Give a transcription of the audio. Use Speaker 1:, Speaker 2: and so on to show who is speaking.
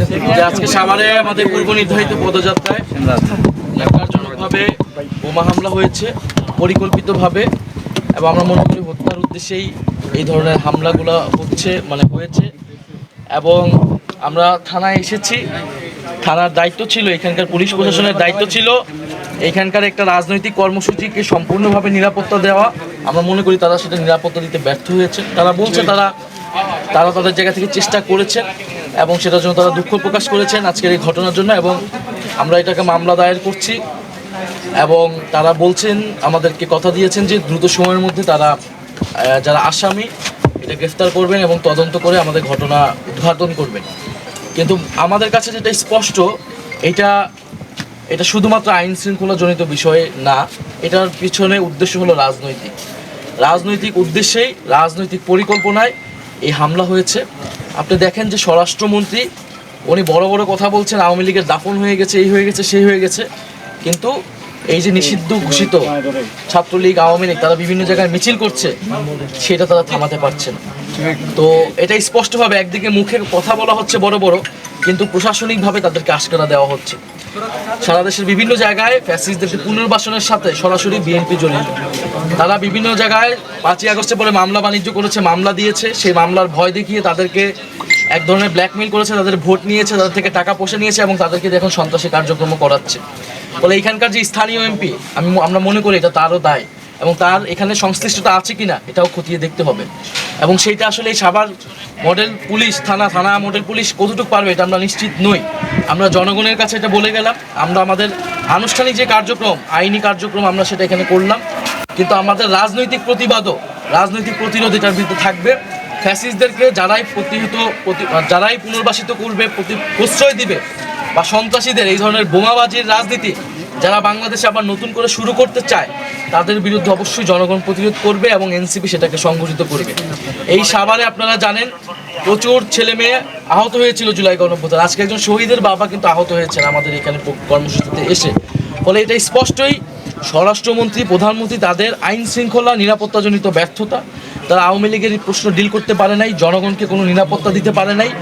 Speaker 1: যে আজকে সাভারে আমাদের পূর্ব নির্ধারিত পদযাত্রায় ন্যাক্কারজনকভাবে বোমা হামলা হয়েছে পরিকল্পিতভাবে, এবং আমরা মনে করি হত্যার উদ্দেশ্যেই এই ধরনের হামলাগুলো হয়েছে। এবং আমরা থানায় এসেছি, থানার দায়িত্ব ছিল, এখানকার পুলিশ প্রশাসনের দায়িত্ব ছিল এখানকার একটা রাজনৈতিক কর্মসূচিকে সম্পূর্ণভাবে নিরাপত্তা দেওয়া। আমরা মনে করি তারা সেটা নিরাপত্তা দিতে ব্যর্থ হয়েছে। তারা বলছে তারা তাদের জায়গা থেকে চেষ্টা করেছেন এবং সেটার জন্য তারা দুঃখ প্রকাশ করেছেন আজকের এই ঘটনার জন্য, এবং আমরা এটাকে মামলা দায়ের করছি। এবং তারা বলছেন, আমাদেরকে কথা দিয়েছেন যে দ্রুত সময়ের মধ্যে তারা যারা আসামি এটা গ্রেফতার করবেন এবং তদন্ত করে আমাদের ঘটনা উদ্ঘাটন করবেন। কিন্তু আমাদের কাছে যেটা স্পষ্ট, এটা শুধুমাত্র আইন শৃঙ্খলাজনিত বিষয় না, এটার পিছনে উদ্দেশ্য হলো রাজনৈতিক উদ্দেশ্যেই, রাজনৈতিক পরিকল্পনায় এই হামলা হয়েছে। আপনি দেখেন যে স্বরাষ্ট্রমন্ত্রী উনি বড় বড় কথা বলছেন, আওয়ামী লীগের দাফন হয়ে গেছে, এই হয়ে গেছে, সেই হয়ে গেছে, কিন্তু এই যে নিষিদ্ধ ঘোষিত ছাত্রলীগ, আওয়ামী লীগ তারা বিভিন্ন জায়গায় মিছিল করছে, সেটা তারা থামাতে পারছে না। তো এটা স্পষ্টভাবে একদিকে মুখে কথা বলা হচ্ছে বড় বড়, কিন্তু প্রশাসনিকভাবে তাদেরকে আশকারা দেওয়া হচ্ছে। সারা দেশের বিভিন্ন জায়গায় ফ্যাসিস্টদেরকে পুনর্বাসনের সাথে সরাসরি বিএনপি জড়িত। তারা বিভিন্ন জায়গায় 5ই আগস্টের পরে মামলা বাণিজ্য করেছে, মামলা দিয়েছে, সেই মামলার ভয় দেখিয়ে তাদেরকে এক ধরনের ব্ল্যাকমেইল করেছে, তাদের ভোট নিয়েছে, তাদের থেকে টাকা পয়সা নিয়েছে এবং তাদেরকে এখন সন্ত্রাসী কার্যক্রম করাচ্ছে। ফলে এখানকার যে স্থানীয় এমপি, আমরা মনে করি এটা তারও দায়, এবং তার এখানে সংশ্লিষ্টতা আছে কিনা এটাও খতিয়ে দেখতে হবে। এবং সেইটা আসলে এই সাভার মডেল পুলিশ থানা মডেল পুলিশ কতটুকু পারবে এটা আমরা নিশ্চিত নই। আমরা জনগণের কাছে এটা বলে গেলাম, আমরা আমাদের আনুষ্ঠানিক যে কার্যক্রম, আইনি কার্যক্রম আমরা সেটা এখানে করলাম, কিন্তু আমাদের রাজনৈতিক প্রতিরোধ এটার বিরুদ্ধে থাকবে। ফ্যাসিস্টদেরকে যারাই পুনর্বাসিত করবে, প্রশ্রয় দিবে, বা সন্ত্রাসীদের এই ধরনের বোমাবাজির রাজনীতি যারা বাংলাদেশে আবার নতুন করে শুরু করতে চায়, তাদের বিরুদ্ধে অবশ্যই জনগণ প্রতিরোধ করবে এবং এনসিপি সেটাকে সংগঠিত করবে। এই সাভারে আপনারা জানেন প্রচুর ছেলে মেয়ে আহত হয়েছিল জুলাই গণঅভ্যুত্থানে। আজকে একজন শহীদের বাবা কিন্তু আহত হয়েছেন আমাদের এখানে কর্মসূচিতে এসে। ফলে এটা স্পষ্টই স্বরাষ্ট্রমন্ত্রী, প্রধানমন্ত্রী তাদের আইন শৃঙ্খলা নিরাপত্তাজনিত ব্যর্থতা, তারা আওয়ামী লীগের প্রশ্ন ডিল করতে পারে নাই, জনগণকে কোনো নিরাপত্তা দিতে পারে নাই।